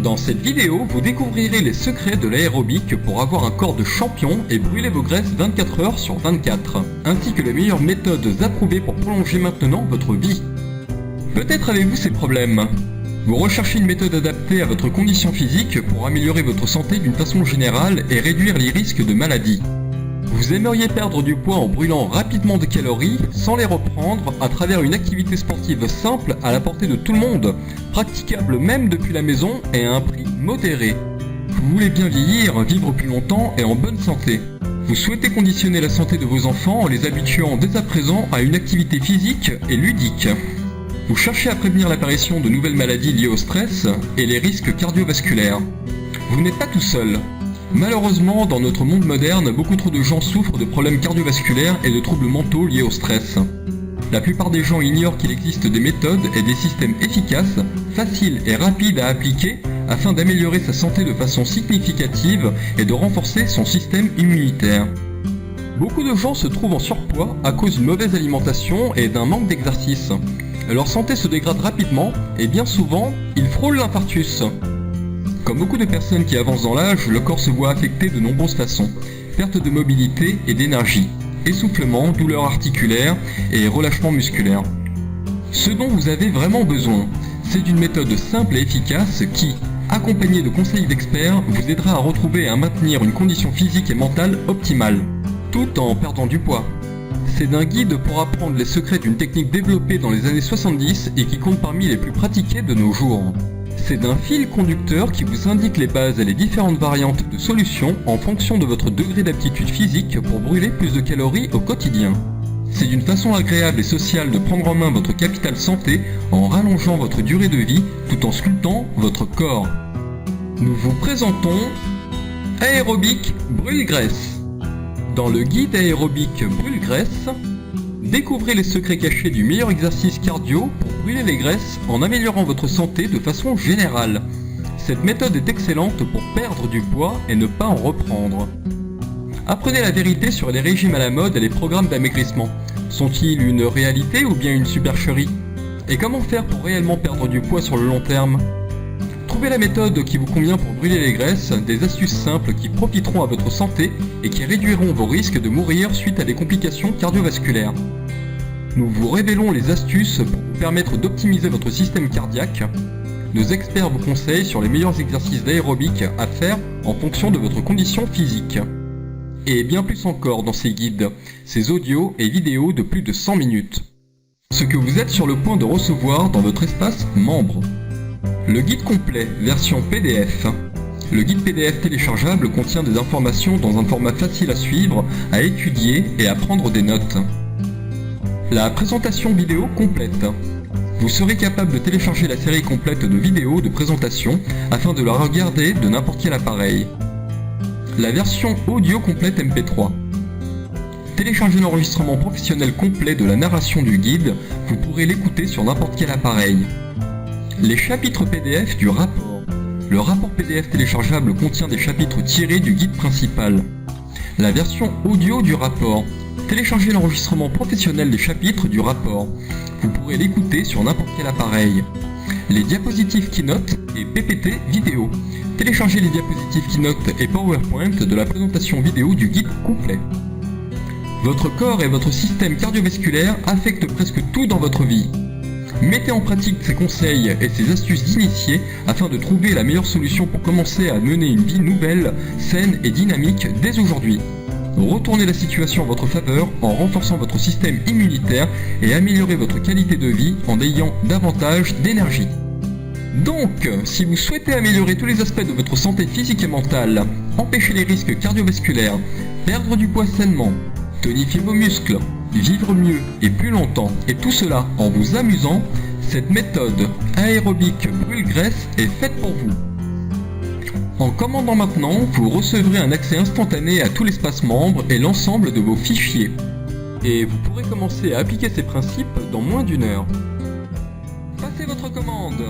Dans cette vidéo, vous découvrirez les secrets de l'aérobic pour avoir un corps de champion et brûler vos graisses 24 heures sur 24, ainsi que les meilleures méthodes approuvées pour prolonger maintenant votre vie. Peut-être avez-vous ces problèmes. Vous recherchez une méthode adaptée à votre condition physique pour améliorer votre santé d'une façon générale et réduire les risques de maladies. Vous aimeriez perdre du poids en brûlant rapidement des calories sans les reprendre à travers une activité sportive simple à la portée de tout le monde, praticable même depuis la maison et à un prix modéré. Vous voulez bien vieillir, vivre plus longtemps et en bonne santé. Vous souhaitez conditionner la santé de vos enfants en les habituant dès à présent à une activité physique et ludique. Vous cherchez à prévenir l'apparition de nouvelles maladies liées au stress et les risques cardiovasculaires. Vous n'êtes pas tout seul. Malheureusement, dans notre monde moderne, beaucoup trop de gens souffrent de problèmes cardiovasculaires et de troubles mentaux liés au stress. La plupart des gens ignorent qu'il existe des méthodes et des systèmes efficaces, faciles et rapides à appliquer afin d'améliorer sa santé de façon significative et de renforcer son système immunitaire. Beaucoup de gens se trouvent en surpoids à cause d'une mauvaise alimentation et d'un manque d'exercice. Leur santé se dégrade rapidement et bien souvent, ils frôlent l'infarctus. Comme beaucoup de personnes qui avancent dans l'âge, le corps se voit affecté de nombreuses façons. Perte de mobilité et d'énergie, essoufflement, douleurs articulaires et relâchement musculaire. Ce dont vous avez vraiment besoin, c'est d'une méthode simple et efficace qui, accompagnée de conseils d'experts, vous aidera à retrouver et à maintenir une condition physique et mentale optimale, tout en perdant du poids. C'est un guide pour apprendre les secrets d'une technique développée dans les années 70 et qui compte parmi les plus pratiquées de nos jours. C'est d'un fil conducteur qui vous indique les bases et les différentes variantes de solutions en fonction de votre degré d'aptitude physique pour brûler plus de calories au quotidien. C'est d'une façon agréable et sociale de prendre en main votre capital santé en rallongeant votre durée de vie tout en sculptant votre corps. Nous vous présentons Aérobic Brûle-Graisse. Dans le guide Aérobic Brûle-Graisse, découvrez les secrets cachés du meilleur exercice cardio pour brûler les graisses en améliorant votre santé de façon générale. Cette méthode est excellente pour perdre du poids et ne pas en reprendre. Apprenez la vérité sur les régimes à la mode et les programmes d'amaigrissement. Sont-ils une réalité ou bien une supercherie? Et comment faire pour réellement perdre du poids sur le long terme? Trouvez la méthode qui vous convient pour brûler les graisses, des astuces simples qui profiteront à votre santé et qui réduiront vos risques de mourir suite à des complications cardiovasculaires. Nous vous révélons les astuces pour vous permettre d'optimiser votre système cardiaque. Nos experts vous conseillent sur les meilleurs exercices d'aérobic à faire en fonction de votre condition physique. Et bien plus encore dans ces guides, ces audios et vidéos de plus de 100 minutes. Ce que vous êtes sur le point de recevoir dans votre espace membre. Le guide complet, version PDF. Le guide PDF téléchargeable contient des informations dans un format facile à suivre, à étudier et à prendre des notes. La présentation vidéo complète. Vous serez capable de télécharger la série complète de vidéos de présentation afin de la regarder de n'importe quel appareil. La version audio complète MP3. Télécharger l'enregistrement professionnel complet de la narration du guide, vous pourrez l'écouter sur n'importe quel appareil. Les chapitres PDF du rapport. Le rapport PDF téléchargeable contient des chapitres tirés du guide principal. La version audio du rapport. Téléchargez l'enregistrement professionnel des chapitres du rapport. Vous pourrez l'écouter sur n'importe quel appareil. Les diapositives Keynote et PPT vidéo. Téléchargez les diapositives Keynote et PowerPoint de la présentation vidéo du guide complet. Votre corps et votre système cardiovasculaire affectent presque tout dans votre vie. Mettez en pratique ces conseils et ces astuces d'initiés afin de trouver la meilleure solution pour commencer à mener une vie nouvelle, saine et dynamique dès aujourd'hui. Retournez la situation en votre faveur en renforçant votre système immunitaire et améliorez votre qualité de vie en ayant davantage d'énergie. Donc, si vous souhaitez améliorer tous les aspects de votre santé physique et mentale, empêcher les risques cardiovasculaires, perdre du poids sainement, tonifier vos muscles, vivre mieux et plus longtemps, et tout cela en vous amusant, cette méthode Aérobic Brûle-Graisse est faite pour vous. En commandant maintenant, vous recevrez un accès instantané à tout l'espace membre et l'ensemble de vos fichiers. Et vous pourrez commencer à appliquer ces principes dans moins d'1 heure. Passez votre commande!